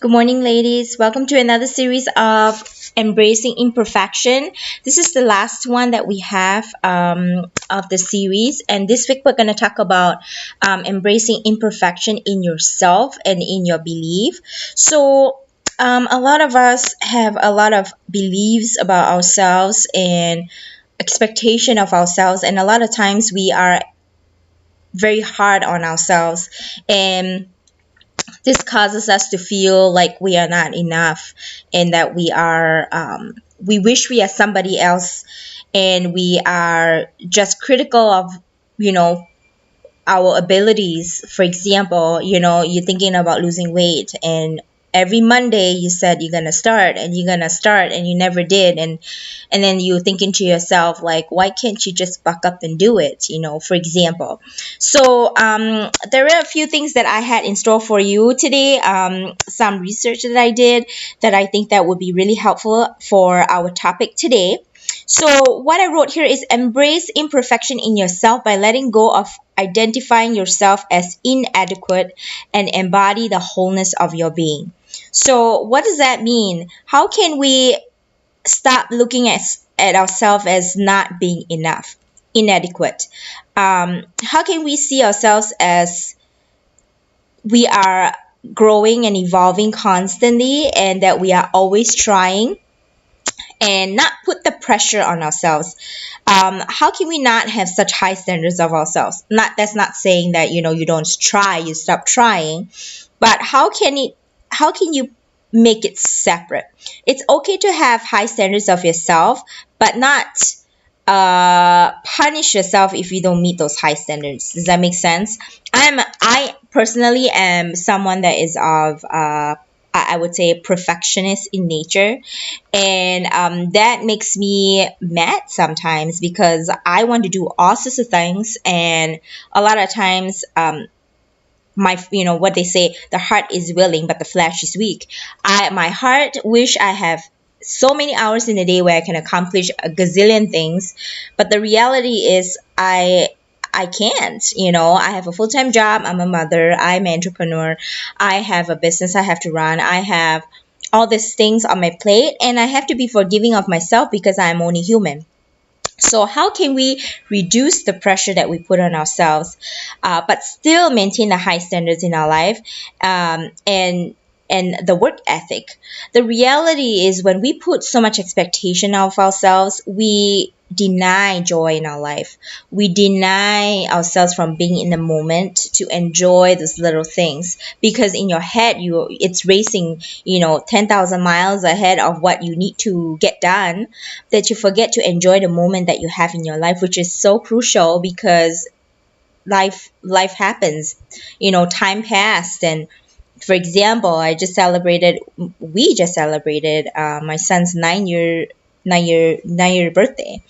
Good morning, ladies. Welcome to another series of Embracing Imperfection. This is the last one that we have of the series. And this week, we're going to talk about embracing imperfection in yourself and in your belief. So, a lot of us have a lot of beliefs about ourselves and expectation of ourselves. And a lot of times, we are very hard on ourselves. And this causes us to feel like we are not enough and that we wish we are somebody else, and we are just critical of, you know, our abilities. For example, you're thinking about losing weight, and every Monday you said you're gonna start and you never did, and then you're thinking to yourself like, why can't you just buck up and do it, for example. So there are a few things that I had in store for you today, some research that I did that I think that would be really helpful for our topic today. So what I wrote here is embrace imperfection in yourself by letting go of identifying yourself as inadequate and embody the wholeness of your being. So what does that mean? How can we stop looking at ourselves as not being enough, inadequate? How can we see ourselves as we are growing and evolving constantly, and that we are always trying, and not put the pressure on ourselves? How can we not have such high standards of ourselves? That's not saying that you don't try, you stop trying, but how can you make it separate? It's okay to have high standards of yourself, but not punish yourself if you don't meet those high standards. Does that make sense? I personally am someone that is of I would say perfectionist in nature, and that makes me mad sometimes because I want to do all sorts of things, and a lot of times what they say, the heart is willing but the flesh is weak. My heart wish I have so many hours in a day where I can accomplish a gazillion things, but the reality is I can't. I have a full-time job, I'm a mother, I'm an entrepreneur, I have a business I have to run, I have all these things on my plate, and I have to be forgiving of myself because I'm only human. So how can we reduce the pressure that we put on ourselves, but still maintain the high standards in our life, and the work ethic? The reality is, when we put so much expectation of ourselves, we deny joy in our life. We deny ourselves from being in the moment to enjoy those little things, because in your head it's racing 10,000 miles ahead of what you need to get done, that you forget to enjoy the moment that you have in your life, which is so crucial because life happens. Time passed, and for example, we just celebrated my son's 9-year birthday,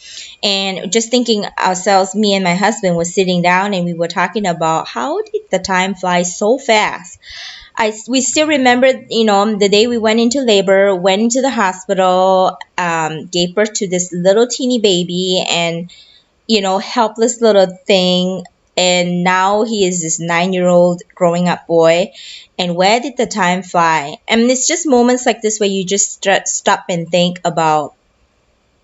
and just thinking ourselves, me and my husband were sitting down and we were talking about how did the time fly so fast. We still remember, the day we went into labor, went into the hospital, gave birth to this little teeny baby, and helpless little thing. And now he is this 9-year-old growing up boy. And where did the time fly? And it's just moments like this where you just stop and think about,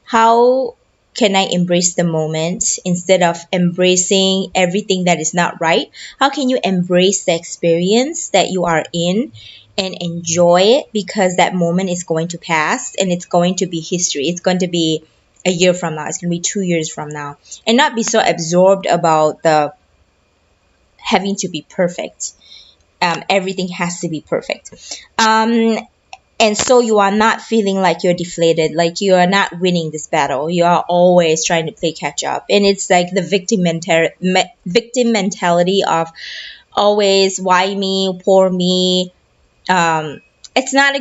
how can I embrace the moment instead of embracing everything that is not right? How can you embrace the experience that you are in and enjoy it, because that moment is going to pass and it's going to be history. It's going to be a year from now. It's going to be 2 years from now. And not be so absorbed about the having to be perfect. Everything has to be perfect. And so you are not feeling like you're deflated, like you are not winning this battle. You are always trying to play catch up. And it's like the victim mentality of always, why me, poor me. It's not a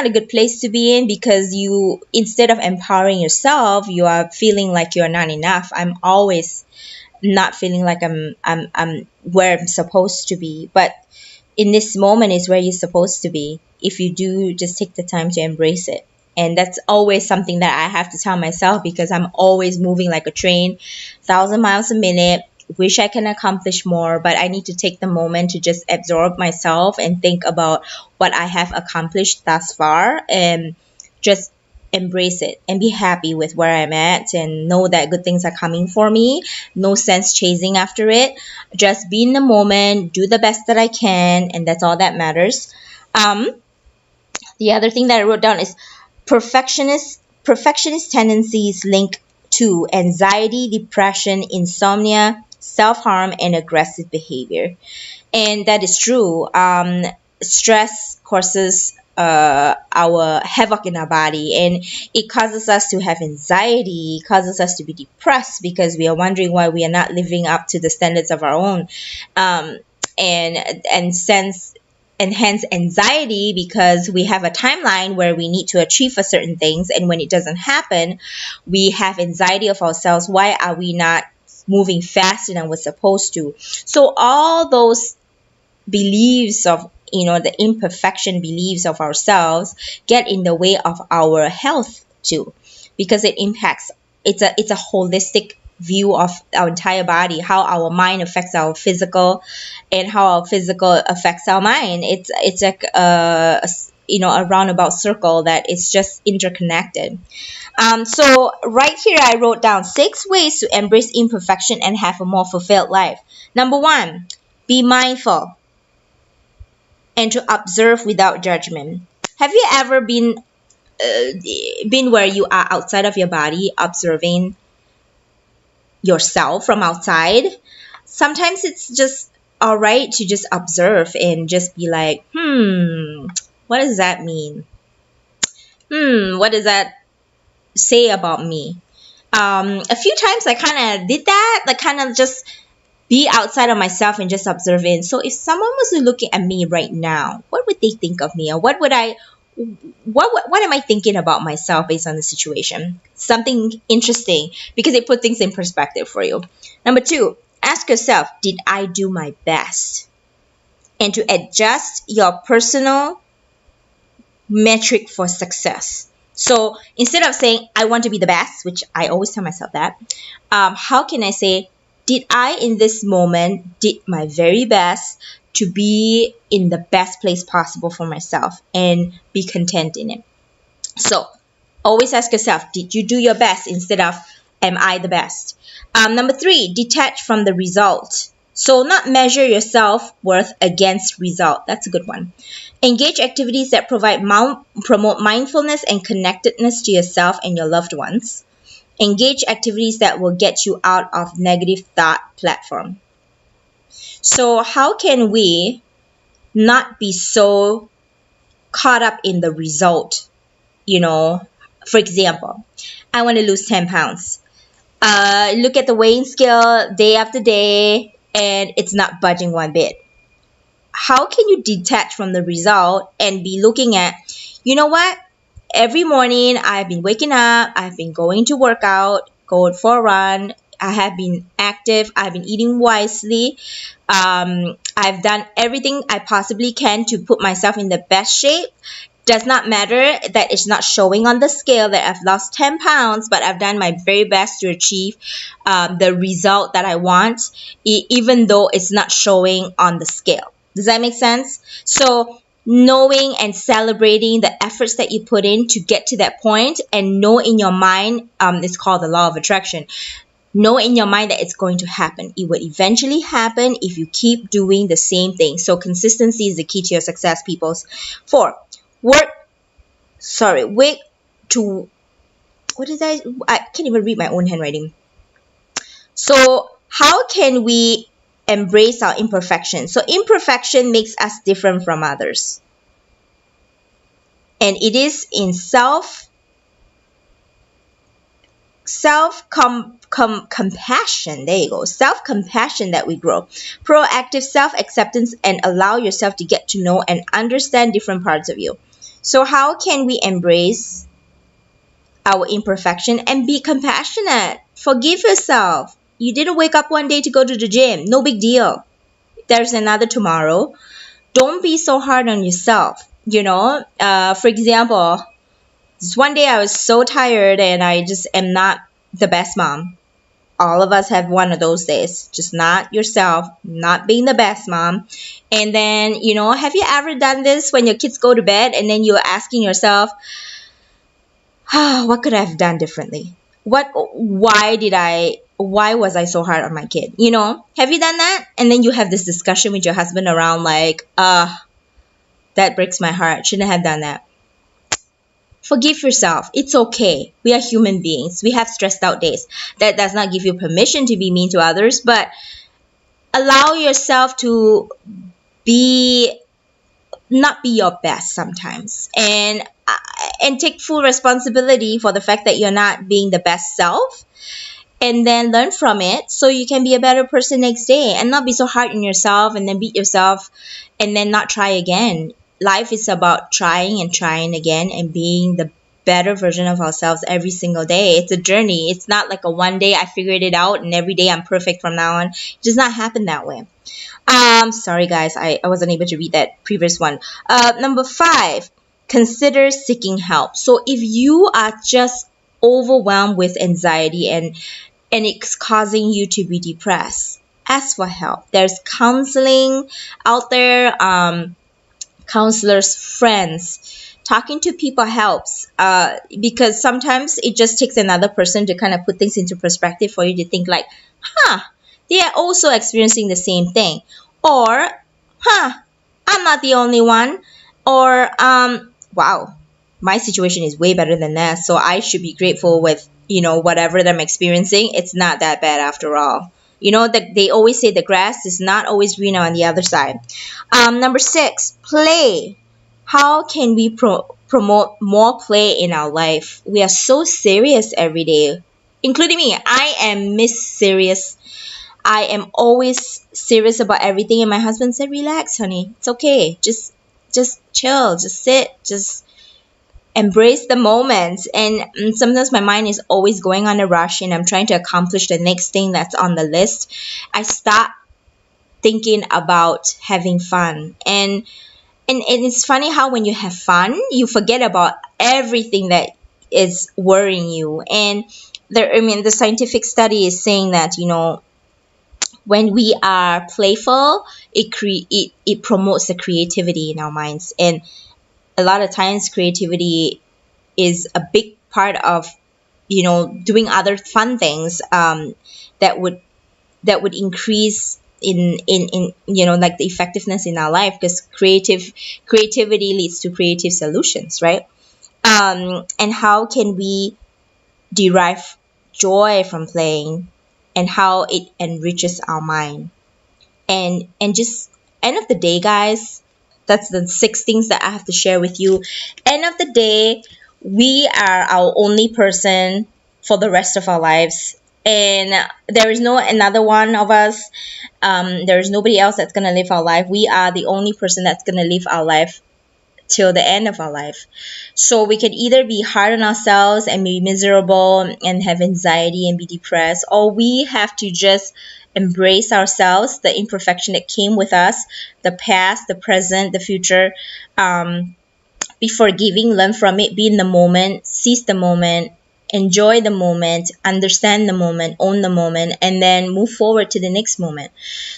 good place to be in, because you, instead of empowering yourself, you are feeling like you're not enough. I'm always not feeling like I'm where I'm supposed to be. But in this moment is where you're supposed to be, if you do just take the time to embrace it. And that's always something that I have to tell myself, because I'm always moving like a train, 1,000 miles a minute, wish I can accomplish more, but I need to take the moment to just absorb myself and think about what I have accomplished thus far, and just embrace it and be happy with where I'm at, and know that good things are coming for me. No sense chasing after it. Just be in the moment, do the best that I can, and that's all that matters. The other thing that I wrote down is perfectionist tendencies link to anxiety, depression, insomnia, self-harm, and aggressive behavior. And that is true. Stress causes our havoc in our body, and it causes us to have anxiety, causes us to be depressed because we are wondering why we are not living up to the standards of our own, um, and sense and hence anxiety, because we have a timeline where we need to achieve for certain things, and when it doesn't happen, we have anxiety of ourselves. Why are we not moving faster than we're supposed to? So all those beliefs of, the imperfection beliefs of ourselves get in the way of our health too, because it impacts. It's a holistic view of our entire body, how our mind affects our physical, and how our physical affects our mind. It's like a roundabout circle that is just interconnected. So right here I wrote down 6 ways to embrace imperfection and have a more fulfilled life. Number 1, be mindful and to observe without judgment. Have you ever been where you are outside of your body, observing yourself from outside? Sometimes it's just all right to just observe and just be like, what does that mean? What does that say about me? A few times I kind of did that, like kind of just be outside of myself and just observing. So if someone was looking at me right now, what would they think of me? Or what am I thinking about myself based on the situation? Something interesting, because it put things in perspective for you. Number 2, ask yourself, did I do my best? And to adjust your personal metric for success. So instead of saying, I want to be the best, which I always tell myself that, how can I say, did I in this moment did my very best to be in the best place possible for myself and be content in it? So always ask yourself, did you do your best, instead of, am I the best? Number 3, detach from the result. So not measure your self-worth against result. That's a good one. Engage activities that promote mindfulness and connectedness to yourself and your loved ones. Engage activities that will get you out of negative thought platform. So how can we not be so caught up in the result? For example, I want to lose 10 pounds. Look at the weighing scale day after day, and it's not budging one bit. How can you detach from the result and be looking at, what? Every morning I've been waking up, I've been going to work out, going for a run, I have been active, I've been eating wisely, I've done everything I possibly can to put myself in the best shape. Does not matter that it's not showing on the scale that I've lost 10 pounds, but I've done my very best to achieve the result that I want, even though it's not showing on the scale. Does that make sense? So knowing and celebrating the efforts that you put in to get to that point, and know in your mind, it's called the law of attraction. Know in your mind that it's going to happen. It will eventually happen if you keep doing the same thing. So consistency is the key to your success, peoples. 4, wait to, I can't even read my own handwriting. So how can we embrace our imperfection? So imperfection makes us different from others. And it is in compassion, there you go, self-compassion that we grow. Proactive self-acceptance, and allow yourself to get to know and understand different parts of you. So how can we embrace our imperfection and be compassionate? Forgive yourself. You didn't wake up one day to go to the gym. No big deal. There's another tomorrow. Don't be so hard on yourself. For example, this one day I was so tired and I just am not the best mom. All of us have one of those days, just not yourself, not being the best mom. And then, have you ever done this when your kids go to bed and then you're asking yourself, what could I have done differently? Why was I so hard on my kid? Have you done that? And then you have this discussion with your husband around like, that breaks my heart. Shouldn't have done that. Forgive yourself. It's okay. We are human beings. We have stressed out days. That does not give you permission to be mean to others, but allow yourself to not be your best sometimes, and take full responsibility for the fact that you're not being the best self, and then learn from it so you can be a better person next day, and not be so hard on yourself and then beat yourself and then not try again. Life is about trying and trying again and being the better version of ourselves every single day. It's a journey. It's not like a one day I figured it out and every day I'm perfect from now on. It does not happen that way. Sorry guys, I wasn't able to read that previous one. Number 5, consider seeking help. So if you are just overwhelmed with anxiety and it's causing you to be depressed, ask for help. There's counseling out there, counselors, friends. Talking to people helps, because sometimes it just takes another person to kind of put things into perspective for you to think like, they are also experiencing the same thing. Or, I'm not the only one. Or, wow, my situation is way better than that, so I should be grateful with, whatever I'm experiencing. It's not that bad after all. They always say the grass is not always greener on the other side. Number 6, play. How can we promote more play in our life? We are so serious every day, including me. I am Miss Serious. I am always serious about everything, and my husband said, relax, honey. It's okay. Just chill. Just sit. Just embrace the moment. And sometimes my mind is always going on a rush and I'm trying to accomplish the next thing that's on the list. I start thinking about having fun. And it's funny how when you have fun, you forget about everything that is worrying you. And the scientific study is saying that, when we are playful, it promotes the creativity in our minds. And a lot of times creativity is a big part of, doing other fun things that would increase in like the effectiveness in our life, because creativity leads to creative solutions, right? And how can we derive joy from playing, and how it enriches our mind. And just end of the day, guys, that's the 6 things that I have to share with you. End of the day, we are our only person for the rest of our lives, and there is no another one of us. There is nobody else that's gonna live our life. We are the only person that's gonna live our life till the end of our life. So we can either be hard on ourselves and be miserable and have anxiety and be depressed, or we have to just embrace ourselves, the imperfection that came with us, the past, the present, the future. Be forgiving, learn from it, be in the moment, seize the moment, enjoy the moment, understand the moment, own the moment, and then move forward to the next moment.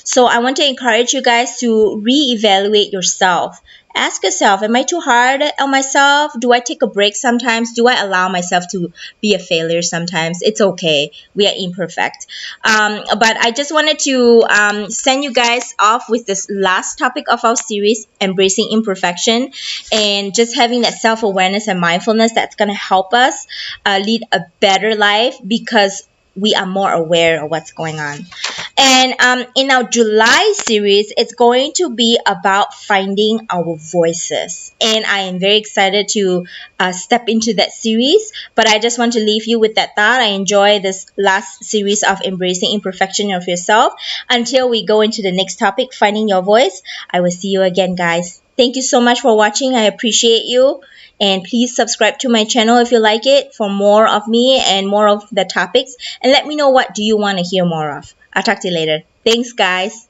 So I want to encourage you guys to reevaluate yourself. Ask yourself, am I too hard on myself? Do I take a break sometimes? Do I allow myself to be a failure sometimes? It's okay. We are imperfect. But I just wanted to send you guys off with this last topic of our series, embracing imperfection, and just having that self-awareness and mindfulness that's going to help us lead a better life, because we are more aware of what's going on. And in our July series, it's going to be about finding our voices. And I am very excited to step into that series. But I just want to leave you with that thought. I enjoy this last series of embracing imperfection of yourself. Until we go into the next topic, finding your voice, I will see you again, guys. Thank you so much for watching. I appreciate you. And please subscribe to my channel if you like it, for more of me and more of the topics. And let me know, what do you want to hear more of. I'll talk to you later. Thanks, guys.